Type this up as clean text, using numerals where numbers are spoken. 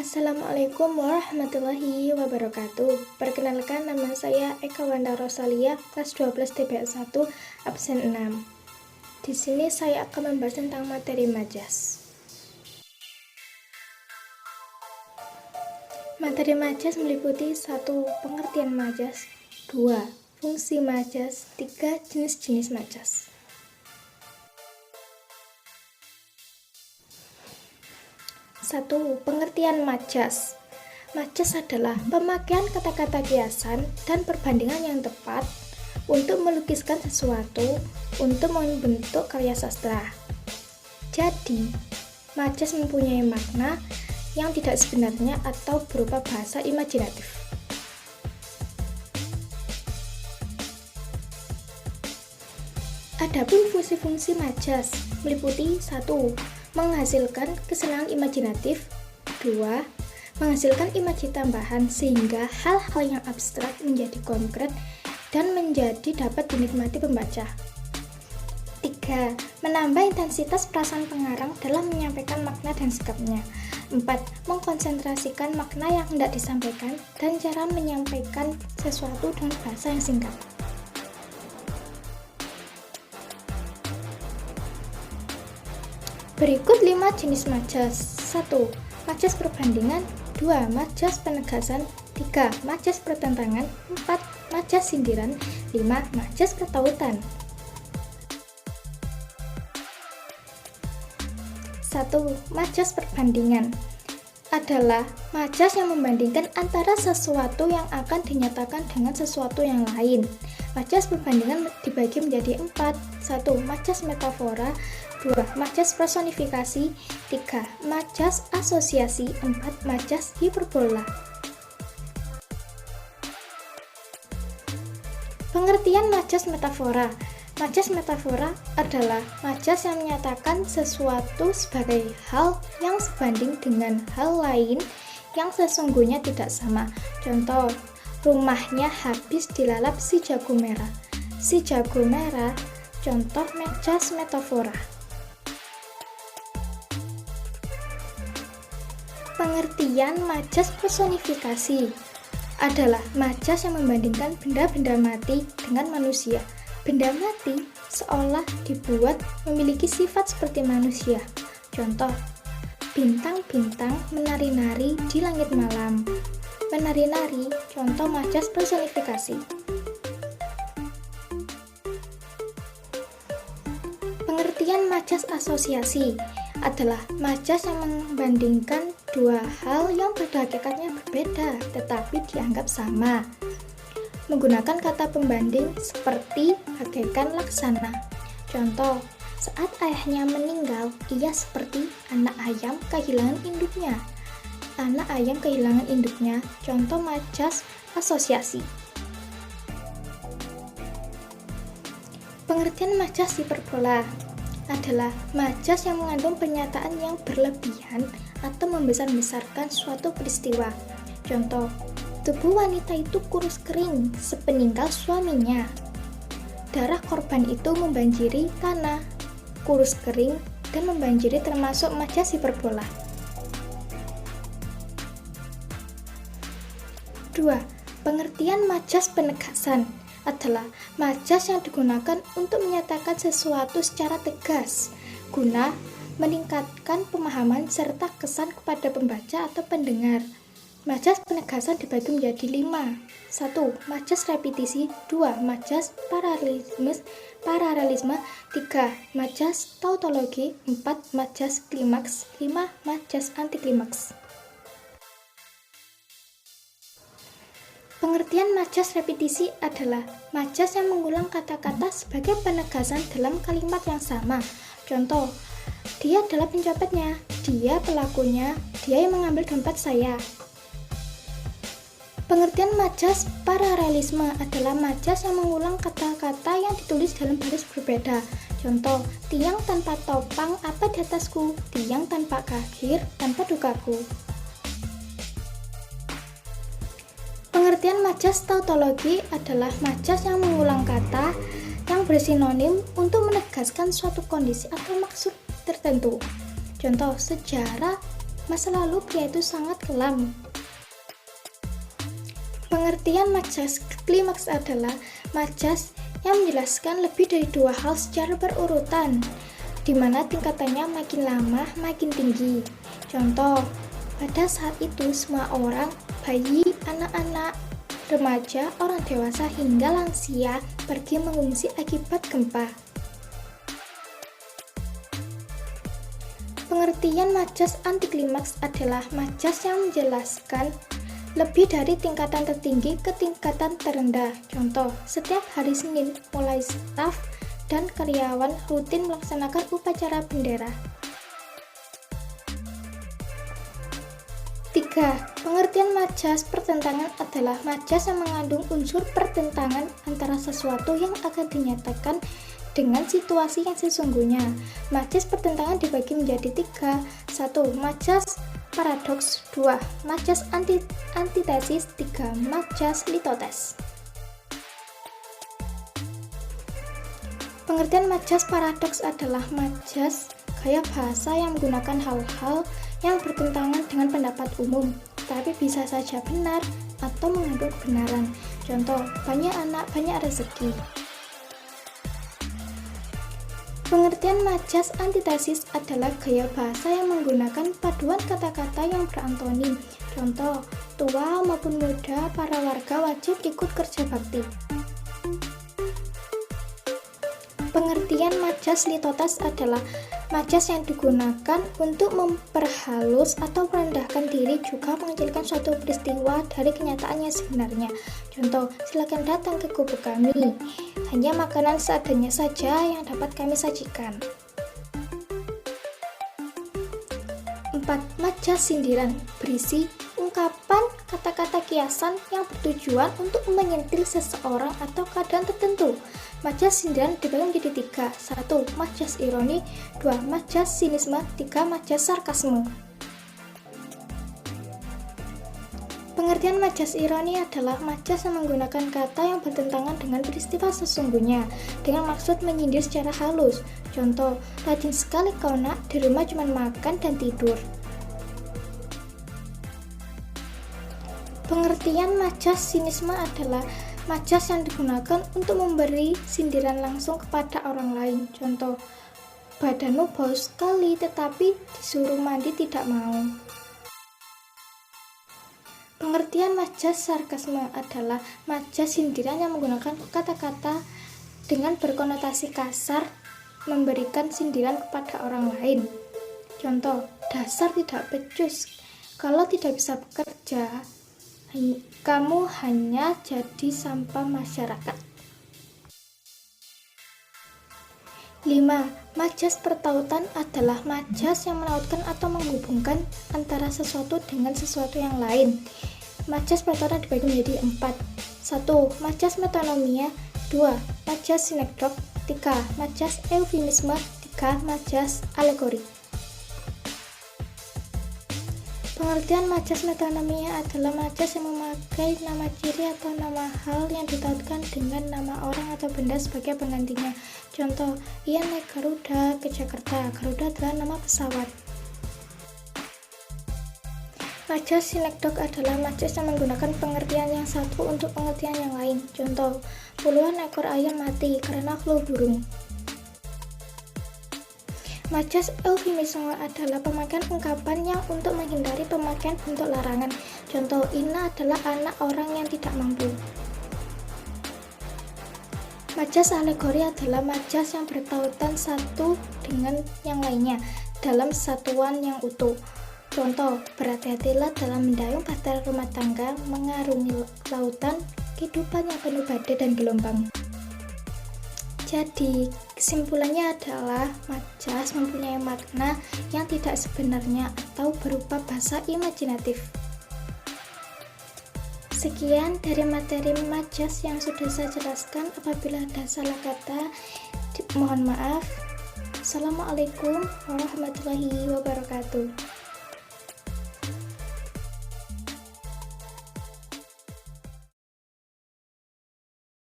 Assalamualaikum warahmatullahi wabarakatuh. Perkenalkan, nama saya Eka Wanda Rosalia, kelas 12 TPS 1, absen 6. Di sini saya akan membahas tentang materi majas. Materi majas meliputi 1. Pengertian majas, 2. Fungsi majas, 3. Jenis-jenis majas. Satu, pengertian majas. Majas adalah pemakaian kata-kata kiasan dan perbandingan yang tepat untuk melukiskan sesuatu untuk membentuk karya sastra. Jadi, majas mempunyai makna yang tidak sebenarnya atau berupa bahasa imajinatif. Adapun fungsi-fungsi majas meliputi 1. Menghasilkan kesenangan imajinatif, 2. Menghasilkan imaji tambahan sehingga hal-hal yang abstrak menjadi konkret dan menjadi dapat dinikmati pembaca, 3. Menambah intensitas perasaan pengarang dalam menyampaikan makna dan sikapnya, 4. Mengkonsentrasikan makna yang hendak disampaikan dan cara menyampaikan sesuatu dengan bahasa yang singkat. Berikut 5 jenis majas. 1. Majas perbandingan, 2. Majas penegasan, 3. Majas pertentangan, 4. Majas sindiran, 5. Majas pertautan. 1. Majas perbandingan adalah majas yang membandingkan antara sesuatu yang akan dinyatakan dengan sesuatu yang lain. Majas perbandingan dibagi menjadi 4. 1. Majas metafora, 2. Majas personifikasi, 3. Majas asosiasi, 4. Majas hiperbola. Pengertian majas metafora. Majas metafora adalah majas yang menyatakan sesuatu sebagai hal yang sebanding dengan hal lain yang sesungguhnya tidak sama. Contoh, rumahnya habis dilalap si jago merah. Si jago merah, contoh majas metafora. Pengertian majas personifikasi adalah majas yang membandingkan benda-benda mati dengan manusia. Benda mati seolah dibuat memiliki sifat seperti manusia. Contoh, bintang-bintang menari-nari di langit malam. Menari-nari, contoh majas personifikasi. Pengertian majas asosiasi adalah majas yang membandingkan dua hal yang pada hakikatnya berbeda tetapi dianggap sama, menggunakan kata pembanding seperti bagaikan laksana. Contoh, saat ayahnya meninggal, ia seperti anak ayam kehilangan induknya. Anak ayam kehilangan induknya, contoh majas asosiasi. Pengertian majas hiperbola adalah majas yang mengandung pernyataan yang berlebihan atau membesar-besarkan suatu peristiwa. Contoh, tubuh wanita itu kurus kering sepeninggal suaminya. Darah korban itu membanjiri tanah. Kurus kering dan membanjiri termasuk majas hiperbola. 2. Pengertian majas penegasan adalah majas yang digunakan untuk menyatakan sesuatu secara tegas guna meningkatkan pemahaman serta kesan kepada pembaca atau pendengar. Majas penegasan dibagi menjadi 5. 1. Majas repetisi, 2. Majas paralelisme, 3. Majas tautologi, 4. Majas klimaks, 5. Majas antiklimaks. Pengertian majas repetisi adalah majas yang mengulang kata-kata sebagai penegasan dalam kalimat yang sama. Contoh, dia adalah pencopetnya, dia pelakunya, dia yang mengambil dompet saya. Pengertian majas paralelisme adalah majas yang mengulang kata-kata yang ditulis dalam baris berbeda. Contoh, tiang tanpa topang apa di atasku, tiang tanpa kahir tanpa dukaku. Pengertian majas tautologi adalah majas yang mengulang kata yang bersinonim untuk menegaskan suatu kondisi atau maksud tertentu. Contoh, sejarah masa lalu pria itu sangat kelam. Pengertian majas klimaks adalah majas yang menjelaskan lebih dari dua hal secara berurutan, di mana tingkatannya makin lama makin tinggi. Contoh, pada saat itu semua orang, bayi, anak-anak, remaja, orang dewasa hingga lansia pergi mengungsi akibat gempa. Pengertian majas antiklimaks adalah majas yang menjelaskan lebih dari tingkatan tertinggi ke tingkatan terendah. Contoh, setiap hari Senin mulai staf dan karyawan rutin melaksanakan upacara bendera. 3. Pengertian majas pertentangan adalah majas yang mengandung unsur pertentangan antara sesuatu yang akan dinyatakan dengan situasi yang sesungguhnya. Majas pertentangan dibagi menjadi 3. 1. Majas paradoks. 2. Majas antitesis. 3. Majas litotes. Pengertian majas paradoks adalah majas gaya bahasa yang menggunakan hal-hal yang bertentangan dengan pendapat umum, tapi bisa saja benar atau mengandung kebenaran. Contoh, banyak anak, banyak rezeki. Pengertian majas antitesis adalah gaya bahasa yang menggunakan paduan kata-kata yang berantonim. Contoh, tua maupun muda, para warga wajib ikut kerja bakti. Pengertian majas litotes adalah majas yang digunakan untuk memperhalus atau merendahkan diri, juga mengecilkan suatu peristiwa dari kenyataannya sebenarnya. Contoh, silakan datang ke kubu kami. Hanya makanan seadanya saja yang dapat kami sajikan. 4. Majas sindiran berisi ungkapan kata-kata kiasan yang bertujuan untuk menyentil seseorang atau keadaan tertentu. Majas sindiran dibagi menjadi 3. 1. Majas ironi. 2. Majas sinisme. 3. Majas sarkasme. Pengertian majas ironi adalah majas yang menggunakan kata yang bertentangan dengan peristiwa sesungguhnya dengan maksud menyindir secara halus. Contoh, rajin sekali kau nak, di rumah cuma makan dan tidur. Pengertian majas sinisme adalah majas yang digunakan untuk memberi sindiran langsung kepada orang lain. Contoh, badanmu bau sekali tetapi disuruh mandi tidak mau. Pengertian majas sarkasme adalah majas sindiran yang menggunakan kata-kata dengan berkonotasi kasar, memberikan sindiran kepada orang lain. Contoh, dasar tidak becus, kalau tidak bisa bekerja, kamu hanya jadi sampah masyarakat. 5. Majas pertautan adalah majas yang menautkan atau menghubungkan antara sesuatu dengan sesuatu yang lain. Majas pertautan dibagi menjadi 4. 1. Majas metonomia. 2. Majas sinekdok. 3. Majas eufemisme. 3. Majas alegori. Pengertian majas metonomia adalah majas yang memakai nama ciri atau nama hal yang ditautkan dengan nama orang atau benda sebagai penggantinya. Contoh, ia naik Garuda ke Jakarta. Garuda adalah nama pesawat. Majas sinekdok adalah majas yang menggunakan pengertian yang satu untuk pengertian yang lain. Contoh, puluhan ekor ayam mati karena flu burung. Majas eufemisme adalah pemakaian ungkapan yang untuk menghindari pemakaian bentuk larangan. Contoh, Ina adalah anak orang yang tidak mampu. Majas alegori adalah majas yang bertautan satu dengan yang lainnya dalam satuan yang utuh. Contoh, berhati-hatilah dalam mendayung bahtera rumah tangga, mengarungi lautan, kehidupan yang penuh badai dan gelombang. Jadi, kesimpulannya adalah majas mempunyai makna yang tidak sebenarnya atau berupa bahasa imajinatif. Sekian dari materi majas yang sudah saya jelaskan. Apabila ada salah kata, mohon maaf. Assalamualaikum warahmatullahi wabarakatuh.